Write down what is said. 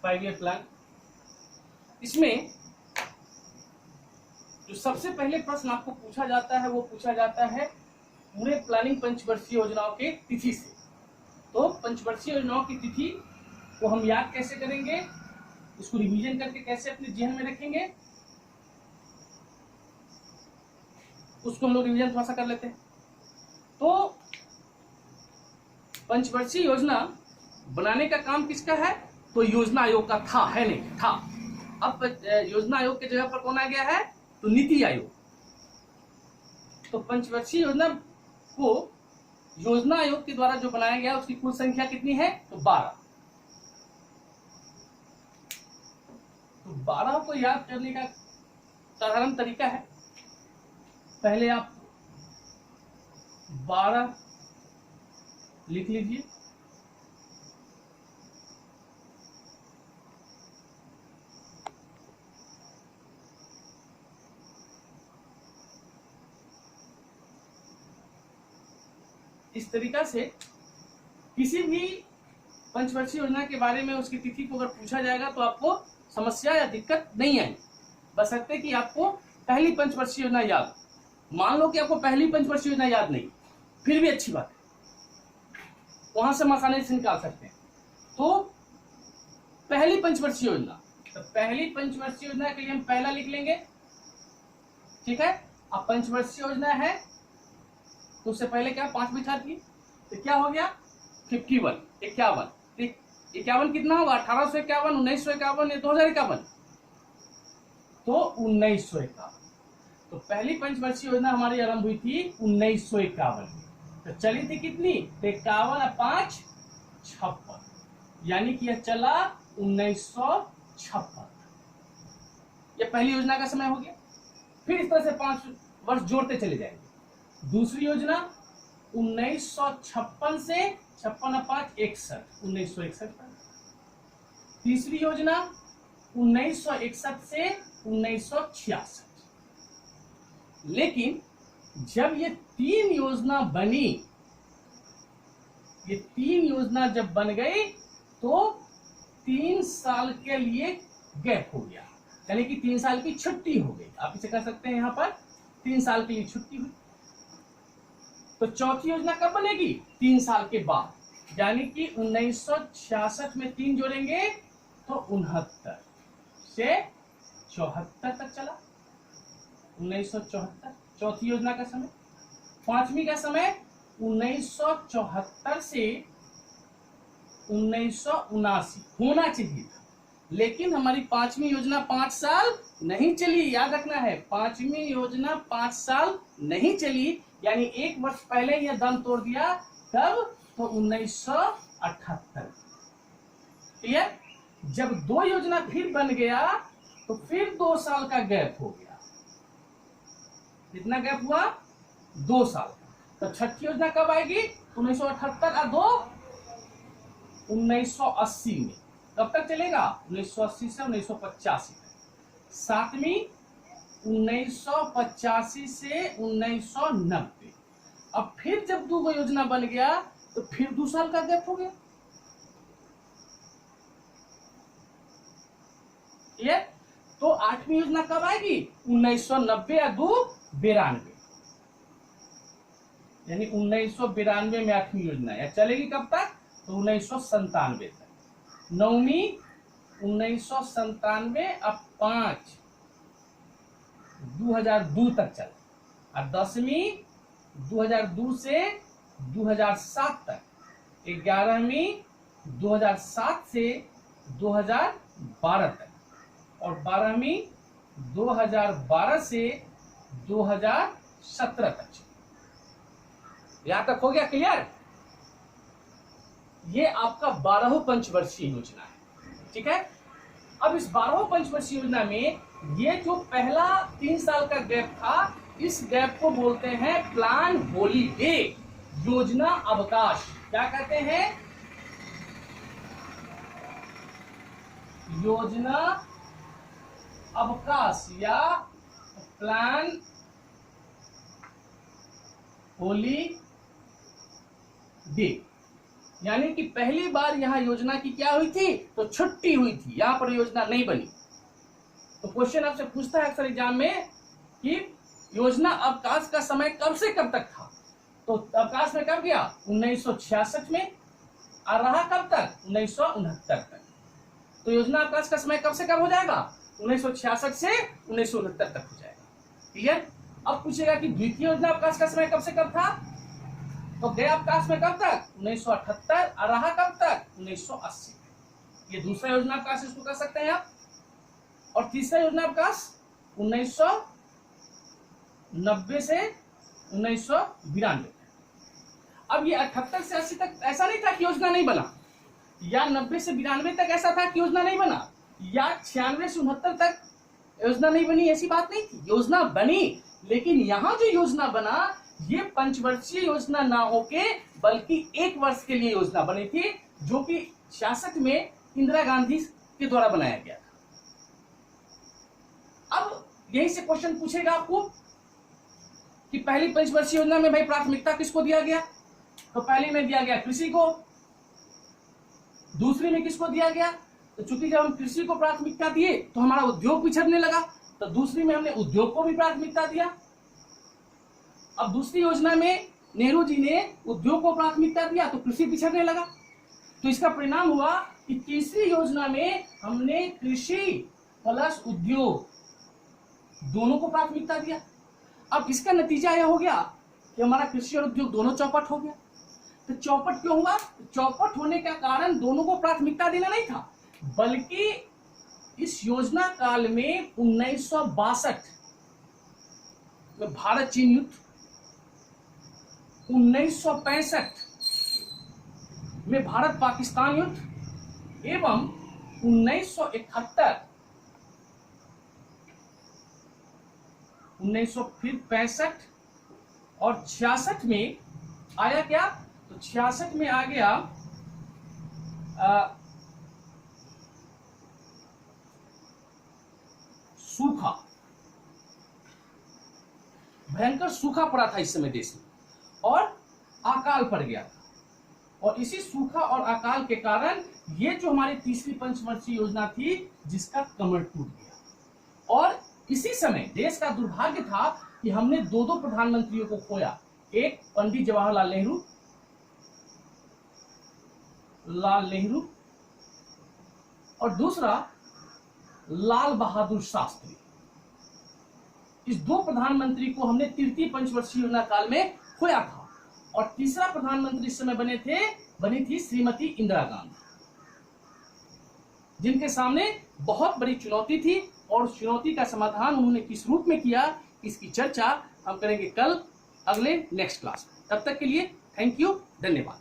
5 year plan. इसमें जो सबसे पहले प्रश्न आपको पूछा जाता है वो पूछा जाता है पूरे प्लानिंग पंचवर्षीय योजनाओं के तिथि से। तो पंचवर्षीय योजनाओं की तिथि को हम याद कैसे करेंगे, इसको रिवीजन करके कैसे अपने जहन में रखेंगे, उसको हम लोग रिवीजन थोड़ा सा कर लेते हैं। तो पंचवर्षीय योजना बनाने का काम किसका है, तो योजना आयोग का था, है नहीं था। अब योजना आयोग के जगह पर कौन आ गया है, तो नीति आयोग। तो पंचवर्षीय योजना को योजना आयोग के द्वारा जो बनाया गया उसकी कुल संख्या कितनी है, तो 12। तो 12 को याद करने का साधारण तरीका है, पहले आप 12 लिख लीजिए, इस तरीका से किसी भी पंचवर्षीय योजना के बारे में उसकी तिथि को अगर पूछा जाएगा तो आपको समस्या या दिक्कत नहीं आएगी, बशर्ते कि आपको पहली पंचवर्षीय योजना याद। मान लो कि आपको पहली पंचवर्षीय योजना याद नहीं, फिर भी अच्छी बात है, वहां से हम आसानी से निकाल सकते हैं। तो पहली पंचवर्षीय योजना, तो पहली पंचवर्षीय योजना के लिए हम पहला लिख लेंगे, ठीक है। अब पंचवर्षीय योजना है तो उससे पहले क्या 5 बिछा थी, तो क्या हो गया 51, 51, 51 कितना होगा 1851, 1951 या 2051, तो 1951। तो पहली पंचवर्षीय योजना हमारी आरंभ हुई थी 1951 में। तो चली थी कितनी, 51 और 5 56, यानी कि यह चला 1956। यह पहली योजना का समय हो गया। फिर इस तरह से 5 वर्ष जोड़ते चले जाएंगे। दूसरी योजना 1956 से 56 और 5 61, 1961 पर। तीसरी योजना 1961 से 1966। लेकिन जब ये 3 योजना बनी, ये 3 योजना जब बन गई तो 3 साल के लिए गैप हो गया, यानी कि 3 साल की छुट्टी हो गई। आप इसे कह सकते हैं यहां पर 3 साल के लिए छुट्टी हुई। तो चौथी योजना कब बनेगी, 3 साल के बाद, यानी कि 1966 में 3 जोड़ेंगे तो 69 से 74 तक चला, 1974 चौथी योजना का समय। पांचवी का समय 1974 से 1979 होना चाहिए था, लेकिन हमारी 5वीं योजना 5 साल नहीं चली। याद रखना है, 5वीं योजना 5 साल नहीं चली, यानी 1 वर्ष पहले यह दम तोड़ दिया। कब, तो 1978। क्लियर। जब 2 योजना फिर बन गया तो फिर 2 साल का गैप हो गया। कितना गैप हुआ, 2 साल। तो छठी योजना कब आएगी, 1978 और 2 1980 में। कब तक चलेगा, 1980 से 1985 तक। 7वीं 1985 से 1990। अब फिर जब 2 योजना बन गया तो फिर 2 साल का गैप हो गया। ये तो 8वीं योजना कब आएगी, 1990 या 2 92, यानी 1992 में 8वीं योजना या चलेगी कब तक, तो 1997 तक। 9वीं 1997 अब 5 2002 तक चला, और 10वीं 2002 से 2007 तक। 11वीं 2007 से 2012 तक, और 12वीं 2012 से 2017 तक। यहां तक हो गया क्लियर। ये आपका 12वां पंचवर्षीय योजना है, ठीक है। अब इस 12वां पंचवर्षीय योजना में ये जो पहला 3 साल का गैप था, इस गैप को बोलते हैं प्लान हॉलीडे, योजना अवकाश। क्या कहते हैं, योजना अवकाश या प्लान हॉलीडे। यानी कि पहली बार यहाँ योजना की क्या हुई थी, तो छुट्टी हुई थी, यहाँ पर योजना नहीं बनी। तो क्वेश्चन आपसे पूछता है अक्सर एग्जाम में कि योजना अवकाश का समय कब से कब तक था, तो अवकाश में कब गया, 1966 में, और रहा कब तक, 1969 तक। तो योजना अवकाश का समय कब से कब हो जाएगा, 1966 से 1969 तक हो जाएगा। क्लियर। अब पूछेगा कि द्वितीय योजना अवकाश का समय कब से कब था, तो गया अवकाश में कब तक, 1978, और रहा कब तक, 1980। ये दूसरा योजना अवकाश, इसको कर सकते हैं आप। और तीसरा योजना अवकाश 1990 से 1992। अब ये 78 से 80 तक ऐसा नहीं था कि योजना नहीं बना, या 90 से 92 तक ऐसा था कि योजना नहीं बना, या 96 से 69 तक योजना नहीं बनी, ऐसी बात नहीं थी, योजना बनी। लेकिन यहाँ जो योजना बना ये पंचवर्षीय योजना ना होके बल्कि 1 वर्ष के लिए योजना बनी थी, जो कि 66 में इंदिरा गांधी के द्वारा बनाया गया था। अब यही से क्वेश्चन पूछेगा आपको कि पहली पंचवर्षीय योजना में भाई प्राथमिकता किसको दिया गया, तो पहली में दिया गया कृषि को, दूसरी में किसको दिया गया, तो चूंकि जब हम कृषि को प्राथमिकता दिए तो हमारा उद्योग पिछड़ने लगा, तो दूसरी में हमने उद्योग को भी प्राथमिकता दिया। अब दूसरी योजना में नेहरू जी ने उद्योग को प्राथमिकता दिया तो कृषि पिछड़ने लगा, तो इसका परिणाम हुआ कि तीसरी योजना में हमने कृषि प्लस उद्योग दोनों को प्राथमिकता दिया। अब इसका नतीजा यह हो गया कि हमारा कृषि और उद्योग दोनों चौपट हो गया। तो चौपट क्यों हुआ, चौपट होने का कारण दोनों को प्राथमिकता देना नहीं था, बल्कि इस योजना काल में 1962 में भारत चीन युद्ध, 1965 में भारत पाकिस्तान युद्ध, एवं 1965 और 66 में आया क्या, तो 66 में आ गया सूखा, भयंकर सूखा पड़ा था इस समय देश में, और अकाल पड़ गया था। और इसी सूखा और अकाल के कारण ये जो हमारी तीसरी पंचवर्षीय योजना थी जिसका कमर टूट गया। और इसी समय देश का दुर्भाग्य था कि हमने दो प्रधानमंत्रियों को खोया, एक पंडित जवाहरलाल नेहरू और दूसरा लाल बहादुर शास्त्री। इस 2 प्रधानमंत्री को हमने तृतीय पंचवर्षीय योजना काल में खोया था। और तीसरा प्रधानमंत्री इस समय बनी थी श्रीमती इंदिरा गांधी, जिनके सामने बहुत बड़ी चुनौती थी, और उस चुनौती का समाधान उन्होंने किस रूप में किया, इसकी चर्चा हम करेंगे कल अगले नेक्स्ट क्लास में। तब तक के लिए थैंक यू, धन्यवाद।